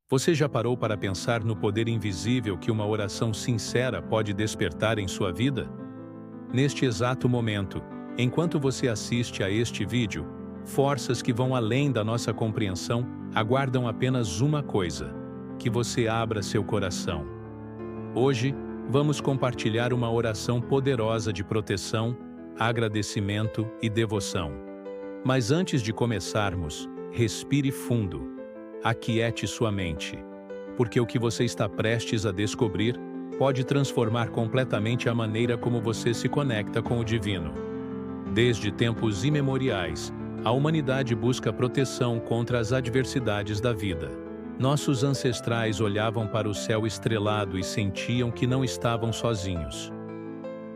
Você já parou para pensar no poder invisível que uma oração sincera pode despertar em sua vida? Neste exato momento, enquanto você assiste a este vídeo, forças que vão além da nossa compreensão aguardam apenas uma coisa: que você abra seu coração. Hoje, vamos compartilhar uma oração poderosa de proteção, agradecimento e devoção. Mas antes de começarmos, respire fundo. Aquiete sua mente, porque o que você está prestes a descobrir pode transformar completamente a maneira como você se conecta com o divino. Desde tempos imemoriais, a humanidade busca proteção contra as adversidades da vida. Nossos ancestrais olhavam para o céu estrelado e sentiam que não estavam sozinhos.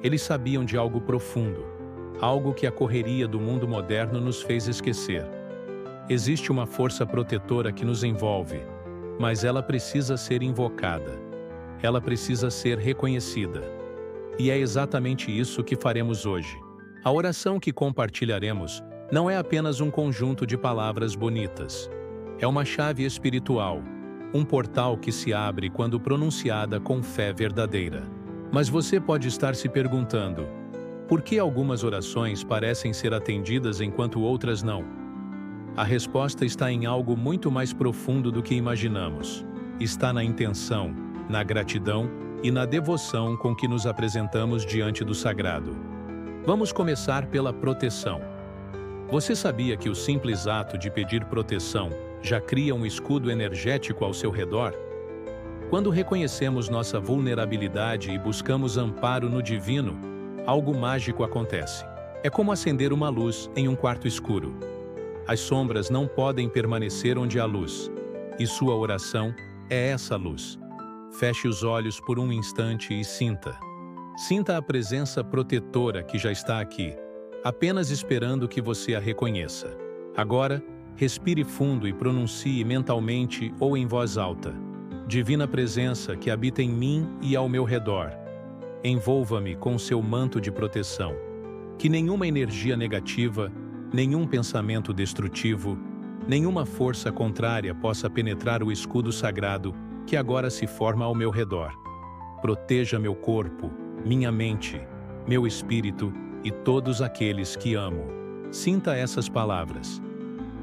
Eles sabiam de algo profundo, algo que a correria do mundo moderno nos fez esquecer. Existe uma força protetora que nos envolve, mas ela precisa ser invocada. Ela precisa ser reconhecida. E é exatamente isso que faremos hoje. A oração que compartilharemos não é apenas um conjunto de palavras bonitas. É uma chave espiritual, um portal que se abre quando pronunciada com fé verdadeira. Mas você pode estar se perguntando: por que algumas orações parecem ser atendidas enquanto outras não? A resposta está em algo muito mais profundo do que imaginamos. Está na intenção, na gratidão e na devoção com que nos apresentamos diante do sagrado. Vamos começar pela proteção. Você sabia que o simples ato de pedir proteção já cria um escudo energético ao seu redor? Quando reconhecemos nossa vulnerabilidade e buscamos amparo no divino, algo mágico acontece. É como acender uma luz em um quarto escuro. As sombras não podem permanecer onde há luz, e sua oração é essa luz. Feche os olhos por um instante e sinta. Sinta a presença protetora que já está aqui, apenas esperando que você a reconheça. Agora, respire fundo e pronuncie mentalmente ou em voz alta: Divina presença que habita em mim e ao meu redor, envolva-me com seu manto de proteção. Que nenhuma energia negativa, nenhum pensamento destrutivo, nenhuma força contrária possa penetrar o escudo sagrado que agora se forma ao meu redor. Proteja meu corpo, minha mente, meu espírito e todos aqueles que amo. Sinta essas palavras.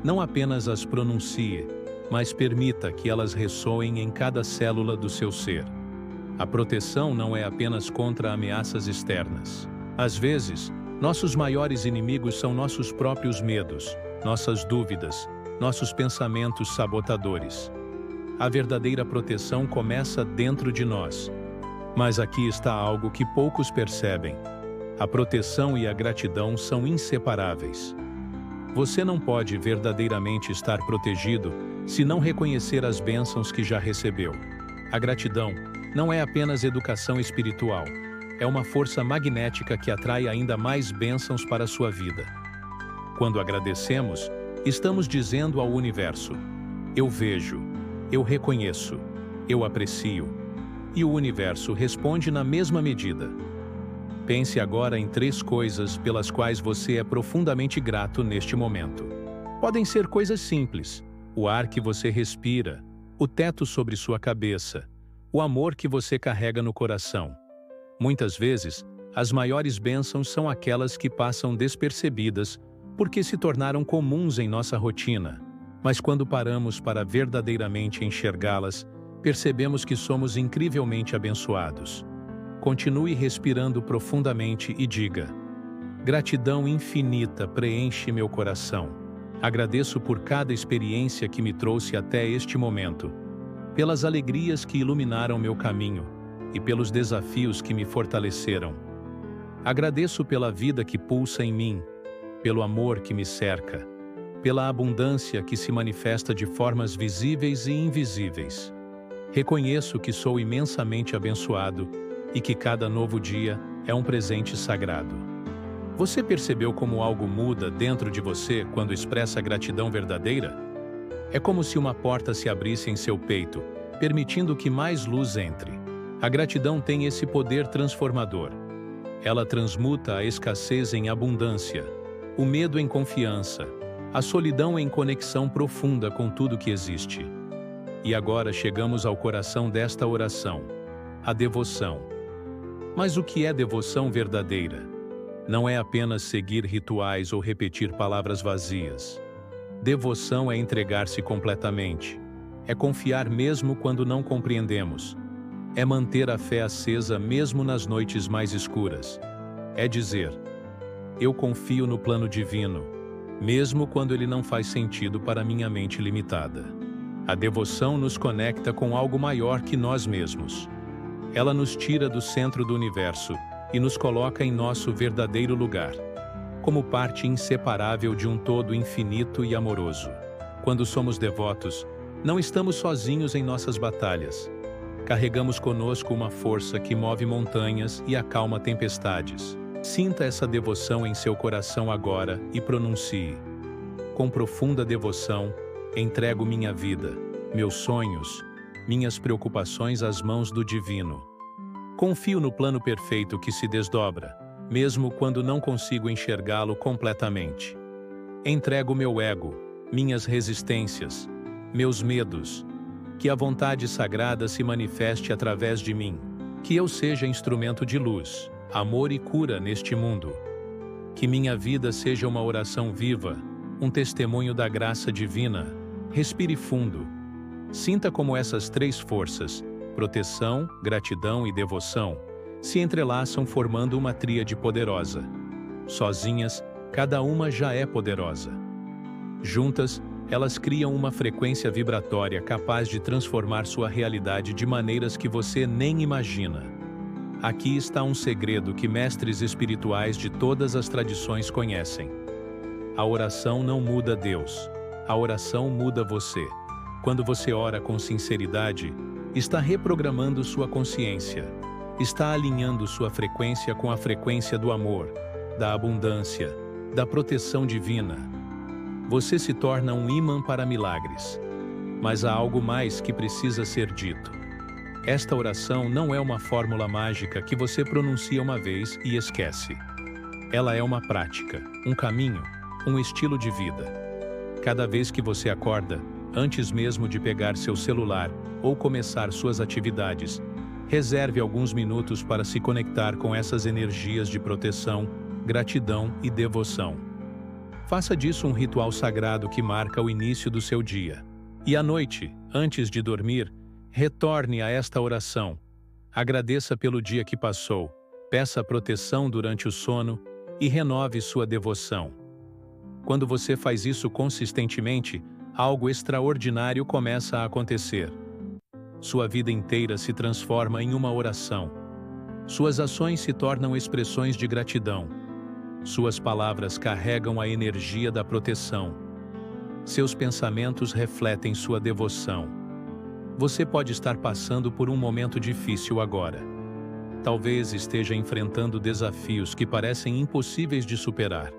Não apenas as pronuncie, mas permita que elas ressoem em cada célula do seu ser. A proteção não é apenas contra ameaças externas. Às vezes, nossos maiores inimigos são nossos próprios medos, nossas dúvidas, nossos pensamentos sabotadores. A verdadeira proteção começa dentro de nós. Mas aqui está algo que poucos percebem. A proteção e a gratidão são inseparáveis. Você não pode verdadeiramente estar protegido se não reconhecer as bênçãos que já recebeu. A gratidão não é apenas educação espiritual. É uma força magnética que atrai ainda mais bênçãos para a sua vida. Quando agradecemos, estamos dizendo ao universo: eu vejo, eu reconheço, eu aprecio. E o universo responde na mesma medida. Pense agora em 3 coisas pelas quais você é profundamente grato neste momento. Podem ser coisas simples: o ar que você respira, o teto sobre sua cabeça, o amor que você carrega no coração. Muitas vezes, as maiores bênçãos são aquelas que passam despercebidas porque se tornaram comuns em nossa rotina. Mas quando paramos para verdadeiramente enxergá-las, percebemos que somos incrivelmente abençoados. Continue respirando profundamente e diga: gratidão infinita preenche meu coração. Agradeço por cada experiência que me trouxe até este momento, pelas alegrias que iluminaram meu caminho, e pelos desafios que me fortaleceram. Agradeço pela vida que pulsa em mim, pelo amor que me cerca, pela abundância que se manifesta de formas visíveis e invisíveis. Reconheço que sou imensamente abençoado e que cada novo dia é um presente sagrado. Você percebeu como algo muda dentro de você quando expressa gratidão verdadeira? É como se uma porta se abrisse em seu peito, permitindo que mais luz entre. A gratidão tem esse poder transformador. Ela transmuta a escassez em abundância, o medo em confiança, a solidão em conexão profunda com tudo que existe. E agora chegamos ao coração desta oração: a devoção. Mas o que é devoção verdadeira? Não é apenas seguir rituais ou repetir palavras vazias. Devoção é entregar-se completamente. É confiar mesmo quando não compreendemos. É manter a fé acesa mesmo nas noites mais escuras. É dizer: eu confio no plano divino, mesmo quando ele não faz sentido para minha mente limitada. A devoção nos conecta com algo maior que nós mesmos. Ela nos tira do centro do universo e nos coloca em nosso verdadeiro lugar, como parte inseparável de um todo infinito e amoroso. Quando somos devotos, não estamos sozinhos em nossas batalhas. Carregamos conosco uma força que move montanhas e acalma tempestades. Sinta essa devoção em seu coração agora e pronuncie: com profunda devoção, entrego minha vida, meus sonhos, minhas preocupações às mãos do Divino. Confio no plano perfeito que se desdobra, mesmo quando não consigo enxergá-lo completamente. Entrego meu ego, minhas resistências, meus medos, que a vontade sagrada se manifeste através de mim, que eu seja instrumento de luz, amor e cura neste mundo. Que minha vida seja uma oração viva, um testemunho da graça divina. Respire fundo. Sinta como essas três forças, proteção, gratidão e devoção, se entrelaçam formando uma tríade poderosa. Sozinhas, cada uma já é poderosa. Juntas, elas criam uma frequência vibratória capaz de transformar sua realidade de maneiras que você nem imagina. Aqui está um segredo que mestres espirituais de todas as tradições conhecem. A oração não muda Deus. A oração muda você. Quando você ora com sinceridade, está reprogramando sua consciência. Está alinhando sua frequência com a frequência do amor, da abundância, da proteção divina. Você se torna um imã para milagres. Mas há algo mais que precisa ser dito. Esta oração não é uma fórmula mágica que você pronuncia uma vez e esquece. Ela é uma prática, um caminho, um estilo de vida. Cada vez que você acorda, antes mesmo de pegar seu celular ou começar suas atividades, reserve alguns minutos para se conectar com essas energias de proteção, gratidão e devoção. Faça disso um ritual sagrado que marca o início do seu dia. E à noite, antes de dormir, retorne a esta oração. Agradeça pelo dia que passou, peça proteção durante o sono e renove sua devoção. Quando você faz isso consistentemente, algo extraordinário começa a acontecer. Sua vida inteira se transforma em uma oração. Suas ações se tornam expressões de gratidão. Suas palavras carregam a energia da proteção. Seus pensamentos refletem sua devoção. Você pode estar passando por um momento difícil agora. Talvez esteja enfrentando desafios que parecem impossíveis de superar.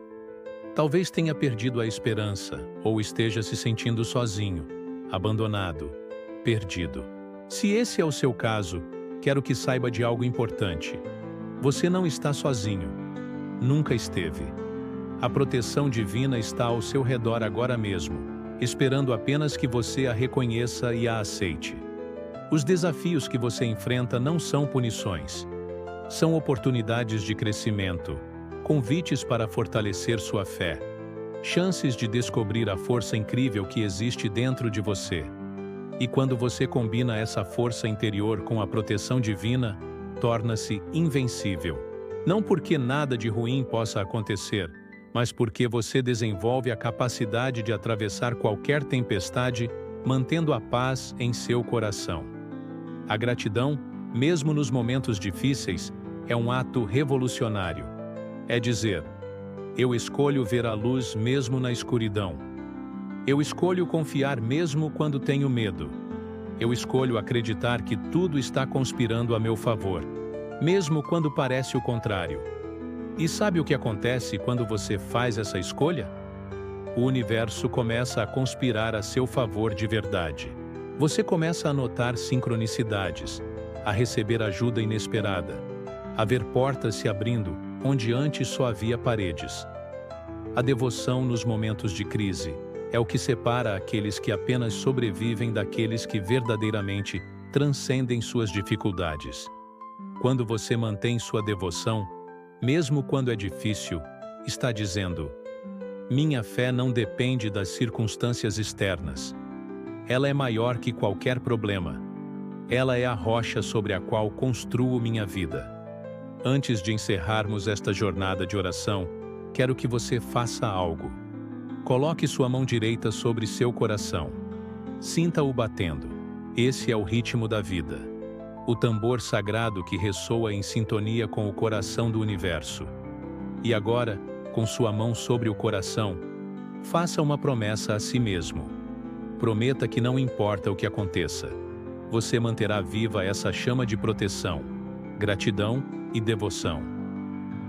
Talvez tenha perdido a esperança ou esteja se sentindo sozinho, abandonado, perdido. Se esse é o seu caso, quero que saiba de algo importante. Você não está sozinho. Nunca esteve. A proteção divina está ao seu redor agora mesmo, esperando apenas que você a reconheça e a aceite. Os desafios que você enfrenta não são punições. São oportunidades de crescimento, convites para fortalecer sua fé, chances de descobrir a força incrível que existe dentro de você. E quando você combina essa força interior com a proteção divina, torna-se invencível. Não porque nada de ruim possa acontecer, mas porque você desenvolve a capacidade de atravessar qualquer tempestade, mantendo a paz em seu coração. A gratidão, mesmo nos momentos difíceis, é um ato revolucionário. É dizer: eu escolho ver a luz mesmo na escuridão. Eu escolho confiar mesmo quando tenho medo. Eu escolho acreditar que tudo está conspirando a meu favor, mesmo quando parece o contrário. E sabe o que acontece quando você faz essa escolha? O universo começa a conspirar a seu favor de verdade. Você começa a notar sincronicidades, a receber ajuda inesperada, a ver portas se abrindo onde antes só havia paredes. A devoção nos momentos de crise, É o que separa aqueles que apenas sobrevivem daqueles que verdadeiramente transcendem suas dificuldades. Quando você mantém sua devoção, mesmo quando é difícil, está dizendo: minha fé não depende das circunstâncias externas. Ela é maior que qualquer problema. Ela é a rocha sobre a qual construo minha vida. Antes de encerrarmos esta jornada de oração, quero que você faça algo. Coloque sua mão direita sobre seu coração. Sinta-o batendo. Esse é o ritmo da vida. O tambor sagrado que ressoa em sintonia com o coração do universo. E agora, com sua mão sobre o coração, faça uma promessa a si mesmo. Prometa que não importa o que aconteça, você manterá viva essa chama de proteção, gratidão e devoção.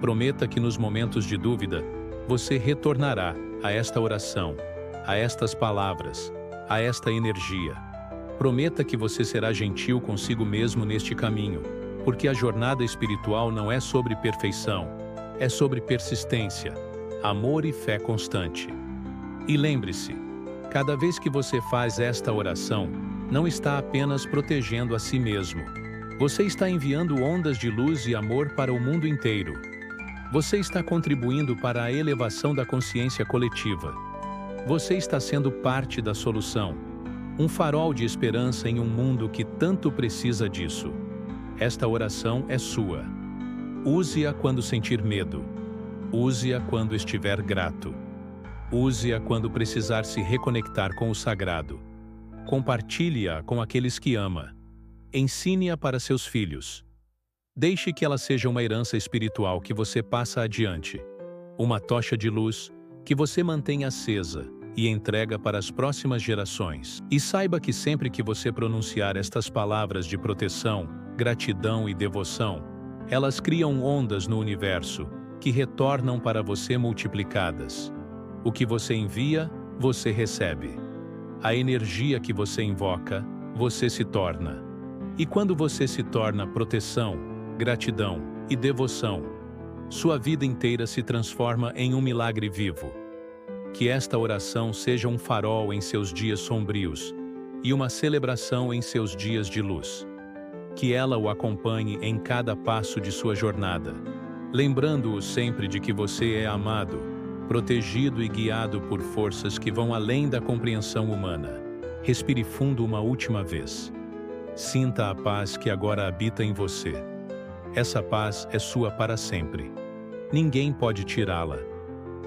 Prometa que nos momentos de dúvida, você retornará a esta oração, a estas palavras, a esta energia. Prometa que você será gentil consigo mesmo neste caminho, porque a jornada espiritual não é sobre perfeição, é sobre persistência, amor e fé constante. E lembre-se, cada vez que você faz esta oração, não está apenas protegendo a si mesmo. Você está enviando ondas de luz e amor para o mundo inteiro. Você está contribuindo para a elevação da consciência coletiva. Você está sendo parte da solução, um farol de esperança em um mundo que tanto precisa disso. Esta oração é sua. Use-a quando sentir medo. Use-a quando estiver grato. Use-a quando precisar se reconectar com o sagrado. Compartilhe-a com aqueles que ama. Ensine-a para seus filhos. Deixe que ela seja uma herança espiritual que você passa adiante. Uma tocha de luz que você mantém acesa e entrega para as próximas gerações. E saiba que sempre que você pronunciar estas palavras de proteção, gratidão e devoção, elas criam ondas no universo que retornam para você multiplicadas. O que você envia, você recebe. A energia que você invoca, você se torna. E quando você se torna proteção, gratidão e devoção, sua vida inteira se transforma em um milagre vivo. Que esta oração seja um farol em seus dias sombrios e uma celebração em seus dias de luz. Que ela o acompanhe em cada passo de sua jornada, lembrando-o sempre de que você é amado, protegido e guiado por forças que vão além da compreensão humana. Respire fundo uma última vez. Sinta a paz que agora habita em você. Essa paz é sua para sempre. Ninguém pode tirá-la.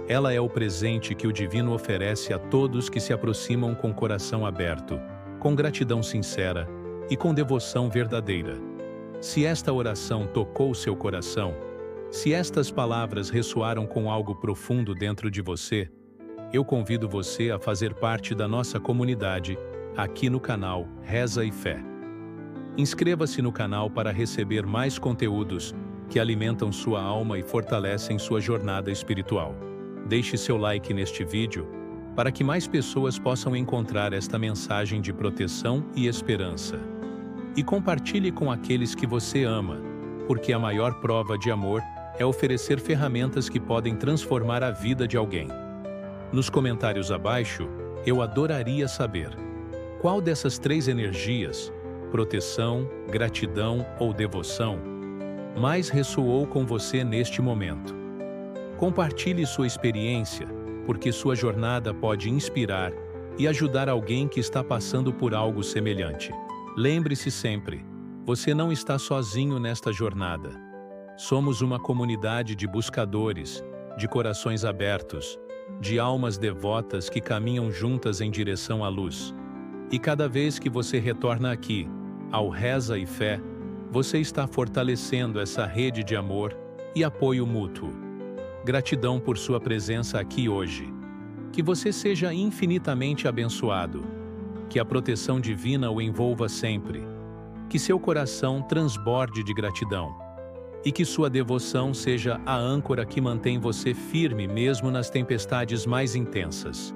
Ela é o presente que o Divino oferece a todos que se aproximam com coração aberto, com gratidão sincera e com devoção verdadeira. Se esta oração tocou seu coração, se estas palavras ressoaram com algo profundo dentro de você, eu convido você a fazer parte da nossa comunidade, aqui no canal Reza e Fé. Inscreva-se no canal para receber mais conteúdos que alimentam sua alma e fortalecem sua jornada espiritual. Deixe seu like neste vídeo para que mais pessoas possam encontrar esta mensagem de proteção e esperança. E compartilhe com aqueles que você ama, porque a maior prova de amor é oferecer ferramentas que podem transformar a vida de alguém. Nos comentários abaixo, eu adoraria saber qual dessas três energias, proteção, gratidão ou devoção, mais ressoou com você neste momento. Compartilhe sua experiência, porque sua jornada pode inspirar e ajudar alguém que está passando por algo semelhante. Lembre-se sempre, você não está sozinho nesta jornada. Somos uma comunidade de buscadores, de corações abertos, de almas devotas que caminham juntas em direção à luz. E cada vez que você retorna aqui, ao Reza e Fé, você está fortalecendo essa rede de amor e apoio mútuo. Gratidão por sua presença aqui hoje. Que você seja infinitamente abençoado. Que a proteção divina o envolva sempre. Que seu coração transborde de gratidão. E que sua devoção seja a âncora que mantém você firme mesmo nas tempestades mais intensas.